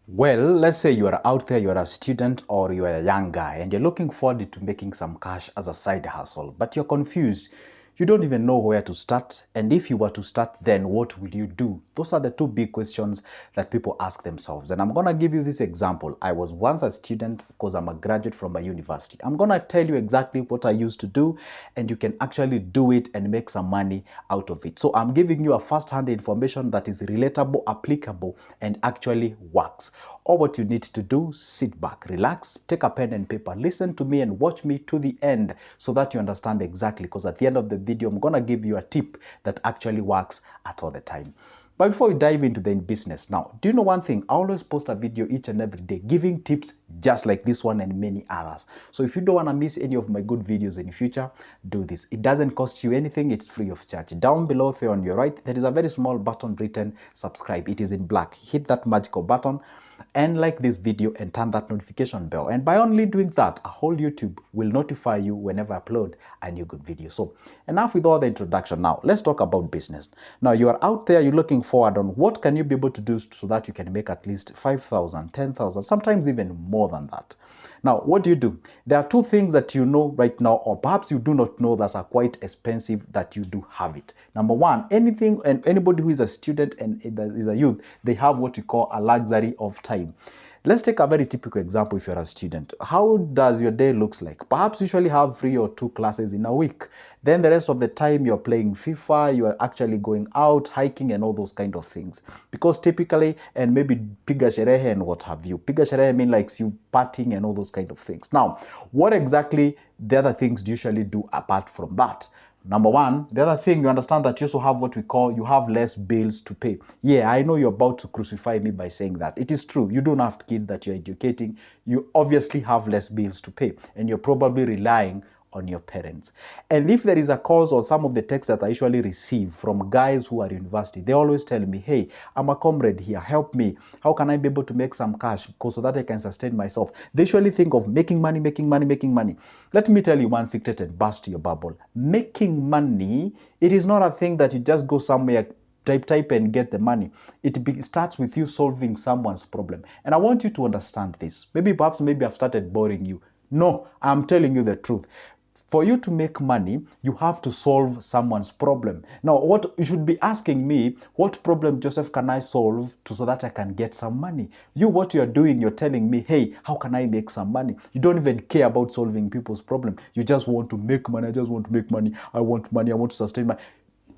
Well, let's say you are out there, you're a student or you are a young guy and you're looking forward to making some cash as a side hustle, but you're confused. You don't even know where to start. And if you were to start, then what will you do? Those are the two big questions that people ask themselves. And I'm going to give you this example. I was once a student because I'm a graduate from a university. I'm going to tell you exactly what I used to do, and you can actually do it and make some money out of it. So I'm giving you a first-hand information that is relatable, applicable, and actually works. All what you need to do, sit back, relax, take a pen and paper, listen to me and watch me to the end so that you understand exactly, because at the end of the video, I'm going to give you a tip that actually works at all the time. But before we dive into the business, now, do you know one thing? I always post a video each and every day giving tips just like this one and many others. So if you don't want to miss any of my good videos in the future, do this. It doesn't cost you anything. It's free of charge. Down below there on your right, there is a very small button written subscribe. It is in black. Hit that magical button and like this video and turn that notification bell. And by only doing that, a whole YouTube will notify you whenever I upload a new good video. So enough with all the introduction. Now let's talk about business. Now you are out there, you're looking forward on what can you be able to do so that you can make at least 5,000, 10,000, sometimes even more than that. Now, what do? There are two things that you know right now, or perhaps you do not know, that are quite expensive that you do have it. Number one, anything and anybody who is a student and is a youth, they have what we call a luxury of time. Let's take a very typical example. If you're a student, how does your day looks like? Perhaps you usually have 3 or 2 classes in a week. Then the rest of the time you're playing FIFA, you are actually going out, hiking and all those kind of things. Because typically, and maybe piga sherehe and what have you. Piga sherehe mean like you partying and all those kind of things. Now, what exactly the other things do you usually do apart from that? Number one, the other thing, you understand that you also have what we call, you have less bills to pay. Yeah, I know you're about to crucify me by saying that. It is true. You don't have kids that you're educating. You obviously have less bills to pay, and you're probably relying on your parents. And if there is a cause, or some of the texts that I usually receive from guys who are university, they always tell me, hey, I'm a comrade here, help me. How can I be able to make some cash so that I can sustain myself? They usually think of making money, making money, making money. Let me tell you one secret and burst your bubble. Making money, it is not a thing that you just go somewhere, type and get the money. It starts with you solving someone's problem. And I want you to understand this. Maybe I've started boring you. No, I'm telling you the truth. For you to make money, you have to solve someone's problem. Now, what you should be asking me, what problem, Joseph, can I solve so that I can get some money? What you're doing, you're telling me, hey, how can I make some money? You don't even care about solving people's problem. You just want to make money. I just want to make money. I want money. I want to sustain my...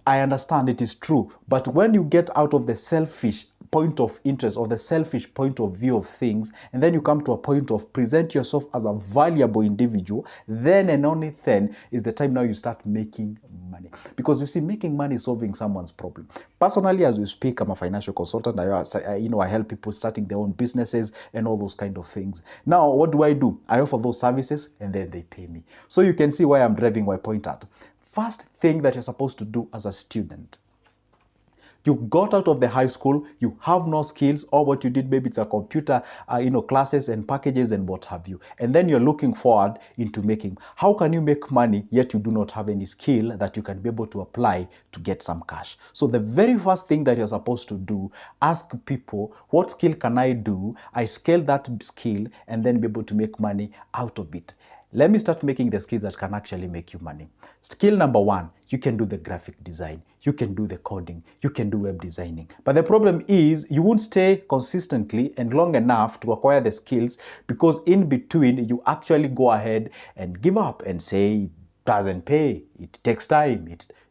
I understand it is true, but when you get out of the selfish point of interest or the selfish point of view of things, and then you come to a point of present yourself as a valuable individual, then and only then is the time now you start making money. Because you see, making money is solving someone's problem. Personally, as we speak, I'm a financial consultant. I help people starting their own businesses and all those kind of things. Now, what do? I offer those services and then they pay me. So you can see why I'm driving my point at. First thing that you're supposed to do as a student, you got out of the high school, you have no skills, or what you did, maybe it's a computer, classes and packages and what have you. And then you're looking forward into making. How can you make money yet you do not have any skill that you can be able to apply to get some cash? So the very first thing that you're supposed to do, ask people, what skill can I do? I scale that skill and then be able to make money out of it. Let me start making the skills that can actually make you money. Skill number one, you can do the graphic design, you can do the coding, you can do web designing. But the problem is you won't stay consistently and long enough to acquire the skills, because in between you actually go ahead and give up and say it doesn't pay, it takes time.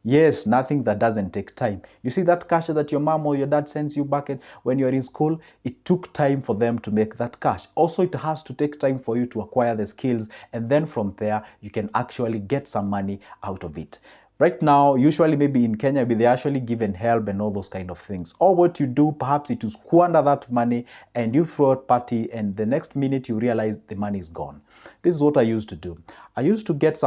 Yes, nothing that doesn't take time. You see that cash that your mom or your dad sends you back when you're in school, it took time for them to make that cash. Also, it has to take time for you to acquire the skills, and then from there, you can actually get some money out of it. Right now, usually maybe in Kenya, they're actually given help and all those kind of things. Or what you do, perhaps it is squander that money and you throw a party, and the next minute you realize the money is gone. This is what I used to do. I used to get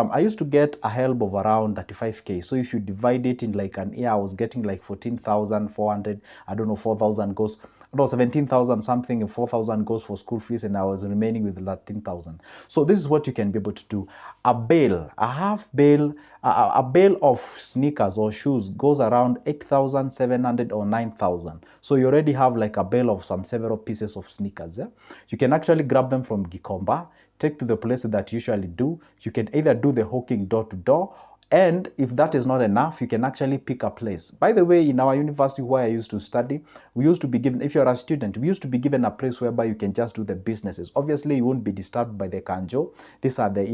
a help of around 35K. So if you divide it in like an year, I was getting like 14,400, I don't know, 4,000 goes. no, 17,000 something, and 4,000 goes for school fees, and I was remaining with 13,000. So this is what you can be able to do. A bale, a half bale, a bale of sneakers or shoes goes around 8,700 or 9,000. So you already have like a bale of some several pieces of sneakers. Yeah? You can actually grab them from Gikomba, take to the place that you usually do. You can either do the hawking door to door, and if that is not enough, you can actually pick a place. By the way, in our university where I used to study, we used to be given, if you're a student, we used to be given a place whereby you can just do the businesses. Obviously, you won't be disturbed by the kanjo. These are the,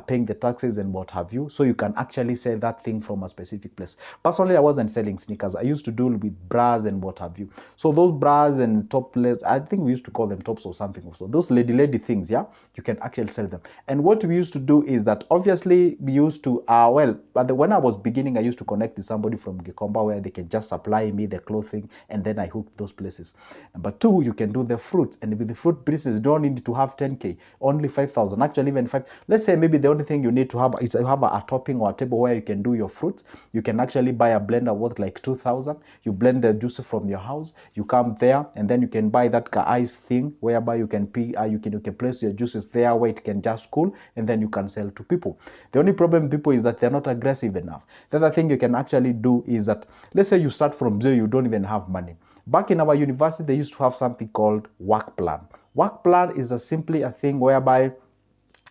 paying the taxes and what have you. So you can actually sell that thing from a specific place. Personally, I wasn't selling sneakers. I used to deal with bras and what have you. So those bras and topless, I think we used to call them tops or something. So those lady things, yeah, you can actually sell them. And what we used to do is that obviously we used to, when I was beginning, I used to connect with somebody from Gikomba where they can just supply me the clothing, and then I hooked those places. Number two, you can do the fruits, and with the fruit business, you don't need to have 10K, only 5,000. Actually, even 5. Let's say maybe the only thing you need to have is to have a topping or a table where you can do your fruits. You can actually buy a blender worth like 2,000. You blend the juice from your house. You come there, and then you can buy that ice thing whereby you can place your juices there where it can just cool, and then you can sell to people. The only problem with people is that they're not aggressive enough. The other thing you can actually do is that, let's say you start from zero, you don't even have money. Back in our university, they used to have something called work plan. Work plan is simply a thing whereby,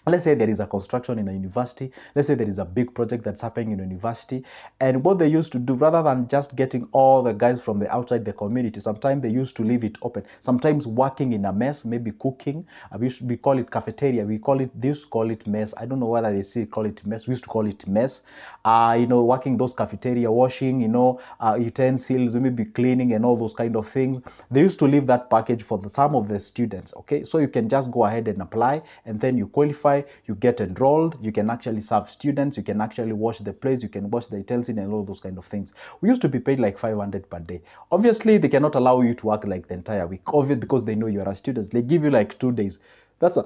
let's say there is a construction in a university. Let's say there is a big project that's happening in a university. And what they used to do, rather than just getting all the guys from the outside the community, sometimes they used to leave it open. Sometimes working in a mess, maybe cooking. We call it cafeteria. They used to call it mess. I don't know whether they still call it mess. We used to call it mess. Working those cafeteria, washing, utensils, maybe cleaning and all those kind of things. They used to leave that package for some of the students. Okay, so you can just go ahead and apply, and then you qualify, you get enrolled, you can actually serve students, you can actually wash the place, you can wash the utensils and all those kind of things. We used to be paid like 500 per day. Obviously, they cannot allow you to work like the entire week, obviously, because they know you're a student. They give you like 2 days. That's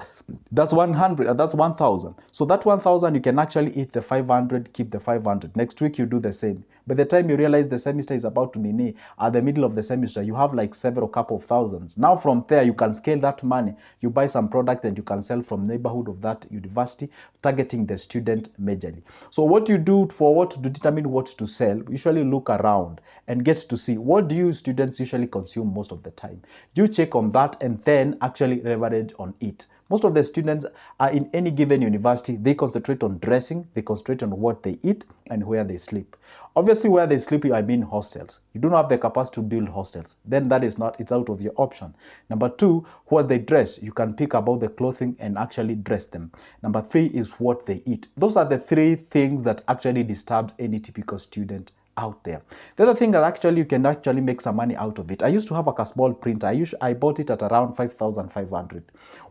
100. That's 1,000. So that 1,000, you can actually eat the 500, keep the 500. Next week you do the same. By the time you realize the semester is about to nini, at the middle of the semester, you have like several couple of thousands. Now from there, you can scale that money. You buy some product and you can sell from neighborhood of that university, targeting the student majorly. So what you do to determine what to sell, usually look around and get to see what do you students usually consume most of the time. You check on that and then actually leverage on it. Most of the students are in any given university, they concentrate on dressing, they concentrate on what they eat and where they sleep. Obviously, where they sleep, I mean hostels. You don't have the capacity to build hostels. Then it's out of your option. Number two, what they dress. You can pick about the clothing and actually dress them. Number three is what they eat. Those are the three things that actually disturb any typical student out there. The other thing that actually you can actually make some money out of it. I used to have a small printer. I bought it at around 5,500.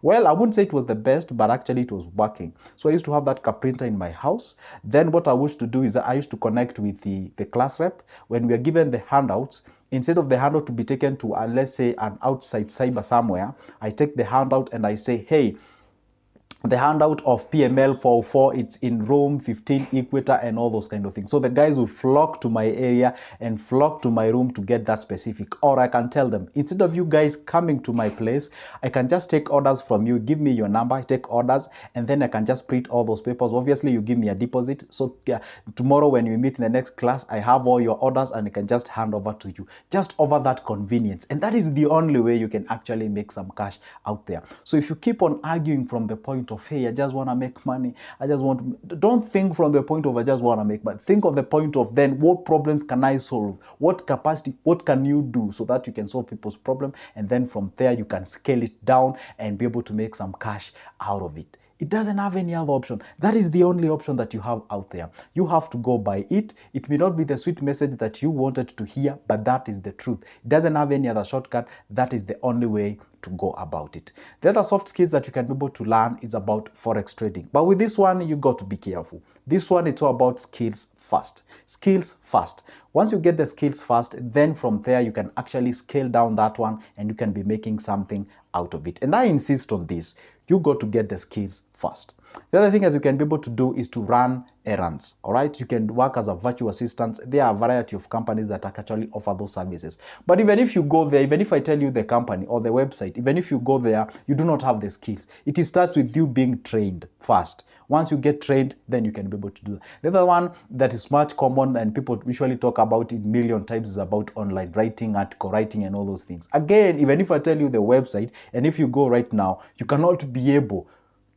Well, I wouldn't say it was the best, but actually it was working. So I used to have that printer in my house. Then what I used to do is I used to connect with the class rep. When we are given the handouts, instead of the handout to be taken to, let's say, an outside cyber somewhere, I take the handout and I say, hey, the handout of PML 404, it's in room 15 Equator and all those kind of things. So the guys will flock to my area and flock to my room to get that specific. Or I can tell them, instead of you guys coming to my place, I can just take orders from you, give me your number, I take orders, and then I can just print all those papers. Obviously, you give me a deposit. So tomorrow when we meet in the next class, I have all your orders and I can just hand over to you. Just over that convenience. And that is the only way you can actually make some cash out there. So if you keep on arguing from the point of, hey, I just want to make money, don't think from the point of I just want to make money. Think of the point of then what problems can I solve? What capacity, what can you do so that you can solve people's problem? And then from there you can scale it down and be able to make some cash out of it. It doesn't have any other option. That is the only option that you have out there. You have to go by it. It may not be the sweet message that you wanted to hear, but that is the truth. It doesn't have any other shortcut. That is the only way to go about it. The other soft skills that you can be able to learn is about forex trading. But with this one, you got to be careful. This one, it's all about skills first. Skills first. Once you get the skills first, then from there you can actually scale down that one and you can be making something out of it. And I insist on this. You got to get the skills first. The other thing that you can be able to do is to run errands. All right, you can work as a virtual assistant. There are a variety of companies that actually offer those services. But even if you go there, even if I tell you the company or the website, even if you go there, you do not have the skills. It starts with you being trained first. Once you get trained, then you can be able to do that. The other one that is much common and people usually talk about it million times is about online writing, article writing, and all those things. Again, even if I tell you the website, and if you go right now, you cannot be able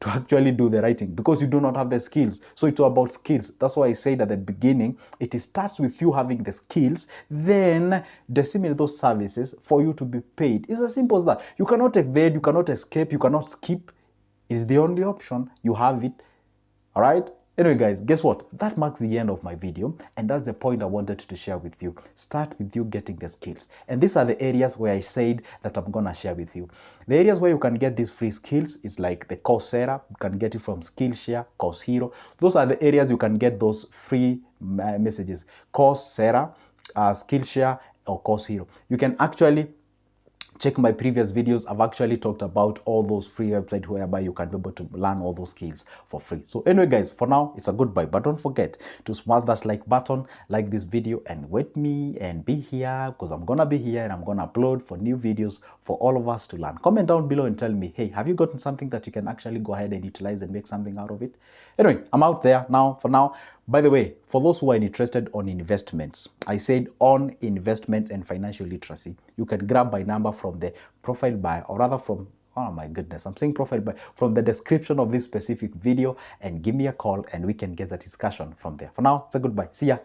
to actually do the writing because you do not have the skills. So it's all about skills. That's why I said at the beginning, it starts with you having the skills, then disseminate those services for you to be paid. It's as simple as that. You cannot evade, you cannot escape, you cannot skip. It's the only option. You have it. All right? Anyway, guys, guess what? That marks the end of my video, and that's the point I wanted to share with you. Start with you getting the skills. And these are the areas where I said that I'm going to share with you. The areas where you can get these free skills is like the Coursera. You can get it from Skillshare, Course Hero. Those are the areas you can get those free messages. Coursera, Skillshare, or Course Hero. You can actually check my previous videos. I've actually talked about all those free websites whereby you can be able to learn all those skills for free. So anyway, guys, for now, it's a goodbye. But don't forget to smash that like button, like this video, and wait me and be here because I'm going to be here and I'm going to upload for new videos for all of us to learn. Comment down below and tell me, hey, have you gotten something that you can actually go ahead and utilize and make something out of it? Anyway, I'm out there now for now. By the way, for those who are interested on investments, I said on investments and financial literacy, you can grab my number from the profile bio, or rather from, oh my goodness, I'm saying profile bio, from the description of this specific video, and give me a call and we can get the discussion from there. For now, it's a goodbye. See ya.